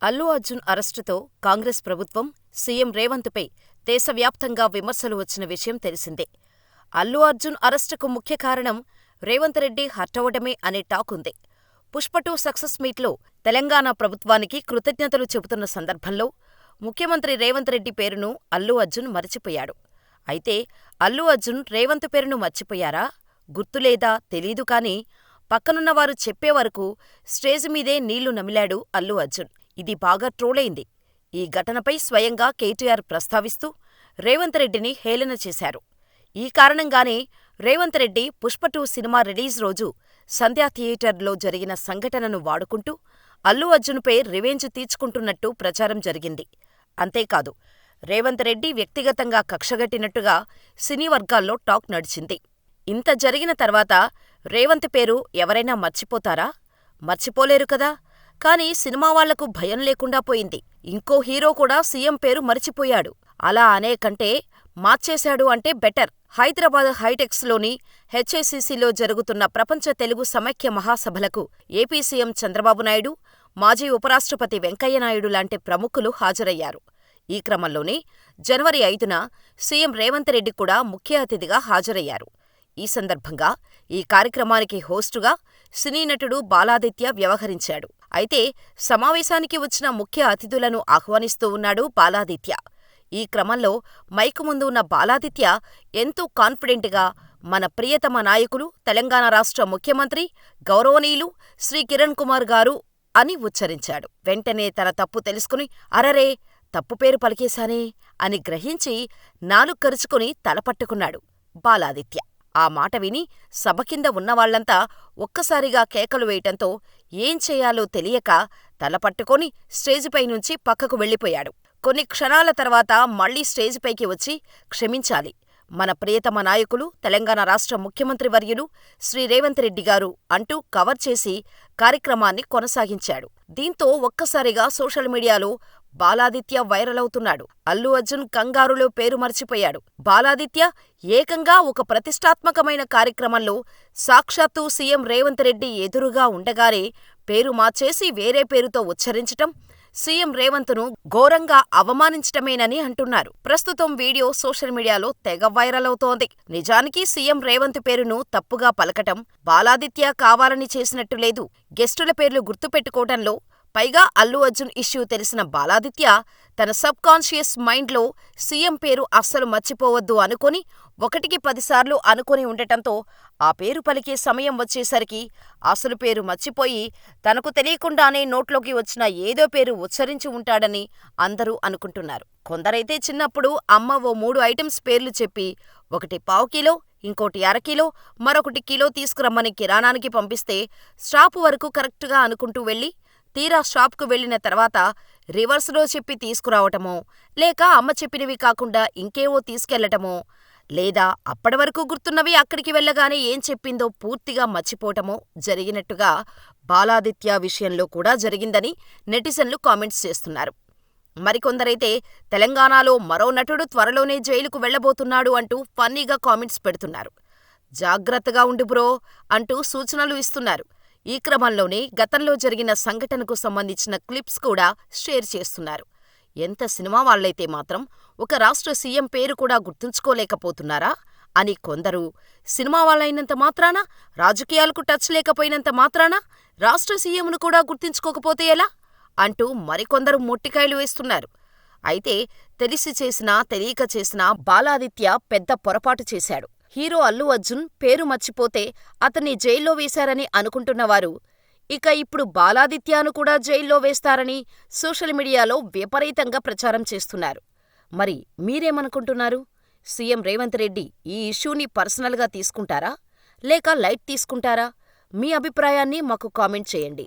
అల్లు అర్జున్ అరెస్టుతో కాంగ్రెస్ ప్రభుత్వం, సీఎం రేవంత్పై దేశవ్యాప్తంగా విమర్శలు వచ్చిన విషయం తెలిసిందే. అల్లు అర్జున్ అరెస్టుకు ముఖ్య కారణం రేవంత్ రెడ్డి హర్టవడమే అనే టాక్ ఉంది. పుష్ప-2 సక్సెస్ మీట్లో తెలంగాణ ప్రభుత్వానికి కృతజ్ఞతలు చెబుతున్న సందర్భంలో ముఖ్యమంత్రి రేవంత్ రెడ్డి పేరును అల్లు అర్జున్ మరచిపోయాడు. అయితే అల్లు అర్జున్ రేవంత్ పేరును మర్చిపోయారా, గుర్తులేదా తెలీదు కానీ పక్కనున్నవారు చెప్పేవరకు స్టేజిమీదే నీళ్లు నమిలాడు అల్లు అర్జున్. ఇది బాగా ట్రోలైంది. ఈ ఘటనపై స్వయంగా కేటీఆర్ ప్రస్తావిస్తూ రేవంత్ రెడ్డిని హేళన చేశారు. ఈ కారణంగానే రేవంత్ రెడ్డి పుష్ప-2 సినిమా రిలీజ్ రోజు సంధ్యా థియేటర్లో జరిగిన సంఘటనను వాడుకుంటూ అల్లు అర్జున్పై రివెంజ్ తీర్చుకుంటున్నట్టు ప్రచారం జరిగింది. అంతేకాదు, రేవంత్ రెడ్డి వ్యక్తిగతంగా కక్షగట్టినట్టుగా సినీ వర్గాల్లో టాక్ నడిచింది. ఇంత జరిగిన తర్వాత రేవంత్ పేరు ఎవరైనా మర్చిపోతారా? మర్చిపోలేరు కదా. కానీ సినిమా వాళ్లకు భయం లేకుండా పోయింది. ఇంకో హీరో కూడా సీఎం పేరు మరిచిపోయాడు. అలా అనే కంటే మార్చేశాడు అంటే బెటర్. హైదరాబాద్ హైటెక్స్లోని హెచ్ఐసిసిలో జరుగుతున్న ప్రపంచ తెలుగు సమైక్య మహాసభలకు ఏపీ సీఎం చంద్రబాబు నాయుడు, మాజీ ఉపరాష్ట్రపతి వెంకయ్యనాయుడు లాంటి ప్రముఖులు హాజరయ్యారు. ఈ క్రమంలోనే జనవరి 5న సీఎం రేవంత్ రెడ్డి కూడా ముఖ్య అతిథిగా హాజరయ్యారు. ఈ సందర్భంగా ఈ కార్యక్రమానికి హోస్టుగా సినీ నటుడు బాలాదిత్య వ్యవహరించాడు. అయితే సమావేశానికి వచ్చిన ముఖ్య అతిథులను ఆహ్వానిస్తూ ఉన్నాడు బాలాదిత్య. ఈ క్రమంలో మైకు ముందు ఉన్న బాలాదిత్య ఎంతో కాన్ఫిడెంట్గా మన ప్రియతమ నాయకులు, తెలంగాణ రాష్ట్ర ముఖ్యమంత్రి గౌరవనీయులు శ్రీ కిరణ్ కుమార్ గారు అని ఉచ్చరించాడు. వెంటనే తన తప్పు తెలుసుకుని అరరే, తప్పు పేరు పలికేశానే అని గ్రహించి నాలుక కరుచుకుని తలపట్టుకున్నాడు బాలాదిత్య. ఆ మాట విని సభ కింద ఉన్నవాళ్లంతా ఒక్కసారిగా కేకలు వేయటంతో ఏం చెయ్యాలో తెలియక తలపట్టుకొని స్టేజిపైనుంచి పక్కకు వెళ్ళిపోయాడు. కొన్ని క్షణాల తర్వాత మళ్లీ స్టేజిపైకి వచ్చి క్షమించాలి, మన ప్రియతమ నాయకులు, తెలంగాణ రాష్ట్ర ముఖ్యమంత్రి వర్యులు శ్రీ రేవంత్ రెడ్డి గారు అంటూ కవర్ చేసి కార్యక్రమాన్ని కొనసాగించాడు. దీంతో ఒక్కసారిగా సోషల్ మీడియాలో బాలాదిత్య వైరల్ అవుతున్నాడు. అల్లు అర్జున్ కంగారులో పేరు మర్చిపోయాడు. బాలాదిత్య ఏకంగా ఒక ప్రతిష్టాత్మకమైన కార్యక్రమంలో సాక్షాత్తూ సీఎం రేవంత్ రెడ్డి ఎదురుగా ఉండగానే పేరు మార్చేసి వేరే పేరుతో ఉచ్చరించటం సీఎం రేవంత్ను ఘోరంగా అవమానించటమేనని అంటున్నారు. ప్రస్తుతం వీడియో సోషల్ మీడియాలో తెగ వైరల్ అవుతోంది. నిజానికి సీఎం రేవంత్ పేరును తప్పుగా పలకటం బాలాదిత్య కావాలని చేసినట్టు లేదు. గెస్టుల పేర్లు గుర్తుపెట్టుకోవటంలో, పైగా అల్లు అర్జున్ ఇష్యూ తెలిసిన బాలాదిత్య తన సబ్ కాన్షియస్ మైండ్లో సీఎం పేరు అస్సలు మర్చిపోవద్దు అనుకొని 1కి 10 సార్లు అనుకొని ఉండటంతో ఆ పేరు పలికే సమయం వచ్చేసరికి అసలు పేరు మర్చిపోయి తనకు తెలియకుండానే నోట్లోకి వచ్చిన ఏదో పేరు ఉచ్చరించి ఉంటాడని అందరూ అనుకుంటున్నారు. కొందరైతే చిన్నప్పుడు అమ్మ ఓ 3 ఐటమ్స్ పేర్లు చెప్పి ఒకటి పావు కిలో, ఇంకోటి అరకిలో, మరొకటి కిలో తీసుకురమ్మని కిరాణానికి పంపిస్తే స్టాప్ వరకు కరెక్టుగా అనుకుంటూ వెళ్ళి తీరా షాప్కు వెళ్లిన తర్వాత రివర్స్లో చెప్పి తీసుకురావటమో, లేక అమ్మ చెప్పినవి కాకుండా ఇంకేవో తీసుకెళ్లటమో, లేదా అప్పటి వరకు గుర్తున్నవి అక్కడికి వెళ్లగానే ఏం చెప్పిందో పూర్తిగా మర్చిపోవటమో జరిగినట్టుగా బాలాదిత్య విషయంలో కూడా జరిగిందని నెటిజన్లు కామెంట్స్ చేస్తున్నారు. మరికొందరైతే తెలంగాణలో మరో నటుడు త్వరలోనే జైలుకు వెళ్లబోతున్నాడు అంటూ ఫన్నీగా కామెంట్స్ పెడుతున్నారు. జాగ్రత్తగా ఉండు బ్రో అంటూ సూచనలు ఇస్తున్నారు. ఈ క్రమంలోనే గతంలో జరిగిన సంఘటనకు సంబంధించిన క్లిప్స్ కూడా షేర్ చేస్తున్నారు. ఎంత సినిమా వాళ్లైతే మాత్రం ఒక రాష్ట్ర సీఎం పేరు కూడా గుర్తుంచుకోలేకపోతున్నారా అని కొందరు, సినిమా వాళ్లైనంత మాత్రాన, రాజకీయాలకు టచ్ లేకపోయినంత మాత్రాన రాష్ట్ర సీఎంను కూడా గుర్తుంచుకోకపోతే ఎలా అంటూ మరికొందరు మొట్టికాయలు వేస్తున్నారు. అయితే తెలిసి చేసినా తెలియక చేసినా బాలాదిత్య పెద్ద పొరపాటు చేశాడు. హీరో అల్లు అర్జున్ పేరు మర్చిపోతే అతన్ని జైల్లో వేశారని అనుకుంటున్నవారు ఇక ఇప్పుడు బాలాదిత్యను కూడా జైల్లో వేస్తారని సోషల్ మీడియాలో విపరీతంగా ప్రచారం చేస్తున్నారు. మరి మీరేమనుకుంటున్నారు? సీఎం రేవంత్ రెడ్డి ఈ ఇష్యూని పర్సనల్గా తీసుకుంటారా, లేక లైట్ తీసుకుంటారా? మీ అభిప్రాయాన్ని మాకు కామెంట్ చేయండి.